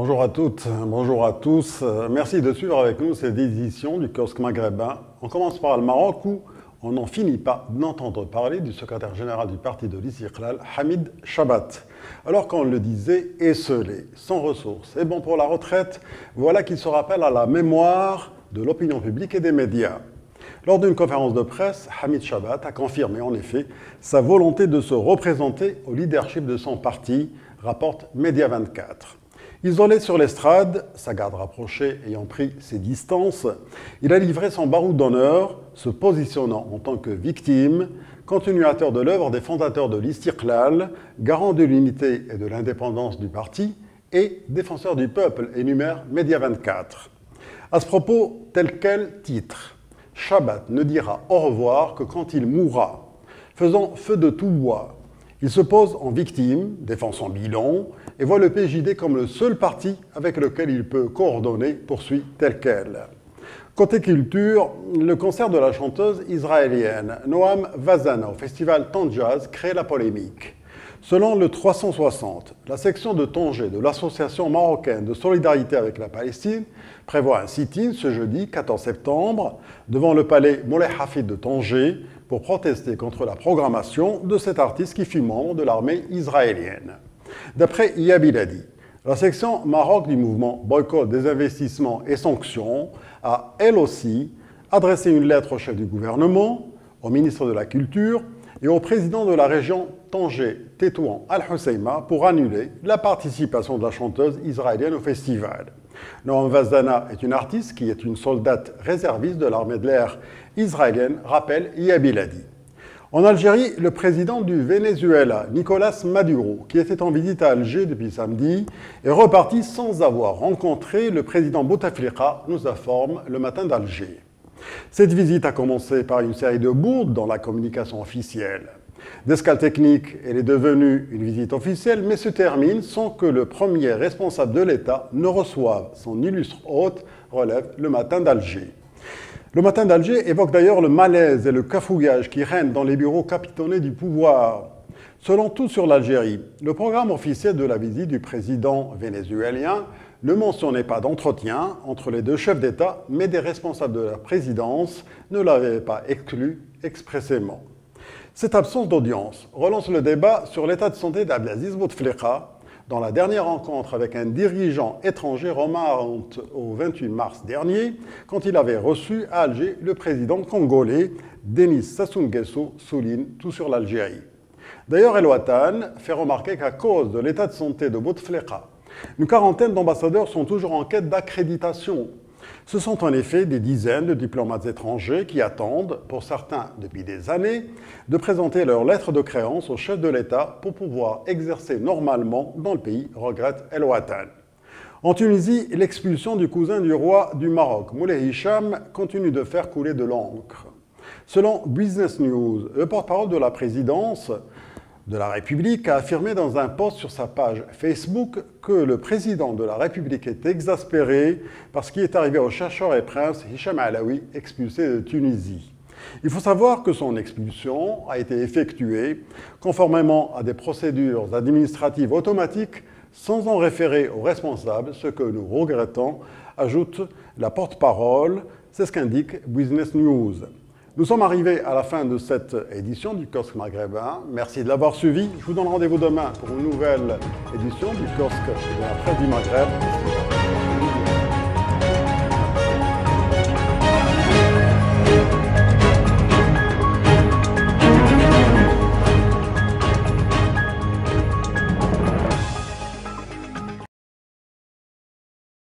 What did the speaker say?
Bonjour à toutes, bonjour à tous. Merci de suivre avec nous cette édition du kiosque maghrébin. On commence par le Maroc où on n'en finit pas d'entendre parler du secrétaire général du parti de l'Istiqlal, Hamid Chabat. Alors qu'on le disait, esseulé, sans ressources et bon pour la retraite, voilà qu'il se rappelle à la mémoire de l'opinion publique et des médias. Lors d'une conférence de presse, Hamid Chabat a confirmé en effet sa volonté de se représenter au leadership de son parti, rapporte Média 24. Isolé sur l'estrade, sa garde rapprochée ayant pris ses distances, il a livré son baroud d'honneur, se positionnant en tant que victime, continuateur de l'œuvre des fondateurs de l'Istiqlal, garant de l'unité et de l'indépendance du parti et défenseur du peuple, énumère Média 24. À ce propos, tel quel titre, Chabat ne dira au revoir que quand il mourra, faisant feu de tout bois. Il se pose en victime, défend son bilan et voit le PJD comme le seul parti avec lequel il peut coordonner, poursuit tel quel. Côté culture, le concert de la chanteuse israélienne Noam Vazana au festival Tanjaz crée la polémique. Selon le 360, la section de Tanger de l'Association marocaine de solidarité avec la Palestine prévoit un sit-in ce jeudi 14 septembre devant le palais Moulay Hafid de Tanger pour protester contre la programmation de cet artiste qui fut membre de l'armée israélienne. D'après Yabiladi, la section Maroc du mouvement Boycott des investissements et sanctions a, elle aussi, adressé une lettre au chef du gouvernement, au ministre de la Culture et au président de la région Tanger-Tétouan Al-Husseima pour annuler la participation de la chanteuse israélienne au festival. Noam Vazana est une artiste qui est une soldate réserviste de l'armée de l'air israélienne, rappelle Yabiladi. En Algérie, le président du Venezuela, Nicolás Maduro, qui était en visite à Alger depuis samedi, est reparti sans avoir rencontré le président Bouteflika, nous informe le matin d'Alger. Cette visite a commencé par une série de bourdes dans la communication officielle. D'escale technique, elle est devenue une visite officielle, mais se termine sans que le premier responsable de l'État ne reçoive son illustre hôte, relève le matin d'Alger. Le matin d'Alger évoque d'ailleurs le malaise et le cafouillage qui règnent dans les bureaux capitonnés du pouvoir. Selon Tout sur l'Algérie, le programme officiel de la visite du président vénézuélien ne mentionnait pas d'entretien entre les deux chefs d'État, mais des responsables de la présidence ne l'avaient pas exclu expressément. Cette absence d'audience relance le débat sur l'état de santé d'Abdelaziz Bouteflika. Dans la dernière rencontre avec un dirigeant étranger remonte au 28 mars dernier, quand il avait reçu à Alger le président congolais Denis Sassou Nguesso, souligne Tout sur l'Algérie. D'ailleurs, El Watan fait remarquer qu'à cause de l'état de santé de Bouteflika, une quarantaine d'ambassadeurs sont toujours en quête d'accréditation. Ce sont en effet des dizaines de diplomates étrangers qui attendent, pour certains depuis des années, de présenter leur lettre de créance au chef de l'État pour pouvoir exercer normalement dans le pays, regrette El Watan. En Tunisie, l'expulsion du cousin du roi du Maroc, Moulay Hicham, continue de faire couler de l'encre. Selon Business News, le porte-parole de la présidence de la République a affirmé dans un post sur sa page Facebook que le président de la République est exaspéré par ce qui est arrivé au chercheur et prince Hicham Alaoui, expulsé de Tunisie. Il faut savoir que son expulsion a été effectuée conformément à des procédures administratives automatiques sans en référer aux responsables, ce que nous regrettons, ajoute la porte-parole, c'est ce qu'indique Business News. Nous sommes arrivés à la fin de cette édition du kiosque maghrébin. Merci de l'avoir suivi. Je vous donne rendez-vous demain pour une nouvelle édition du kiosque de la presse du Maghreb.